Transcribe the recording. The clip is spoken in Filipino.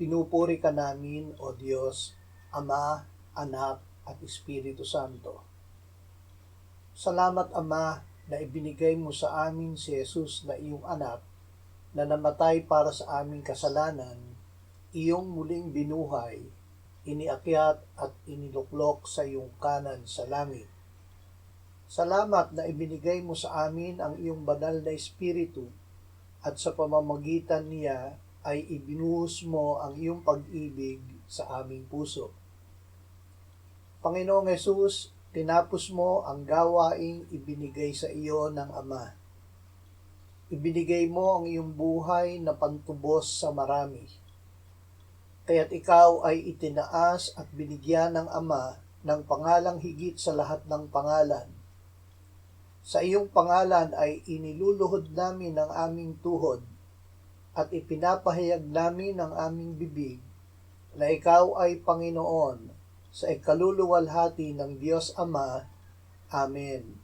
Pinupuri ka namin, O Diyos, Ama, Anak, at Espiritu Santo. Salamat, Ama, na ibinigay mo sa amin si Jesus na iyong anak, na namatay para sa aming kasalanan, iyong muling binuhay, iniakyat at iniluklok sa iyong kanan sa langit. Salamat na ibinigay mo sa amin ang iyong banal na Espiritu at sa pamamagitan niya ay ibinuhos mo ang iyong pag-ibig sa aming puso. Panginoong Hesus, tinapos mo ang gawaing ibinigay sa iyo ng Ama. Ibinigay mo ang iyong buhay na pantubos sa marami. Kaya't ikaw ay itinaas at binigyan ng Ama ng pangalang higit sa lahat ng pangalan. Sa iyong pangalan ay iniluluhod namin ang aming tuhod at ipinapahayag namin ang aming bibig na ikaw ay Panginoon sa ikaluluwalhati ng Diyos Ama. Amen.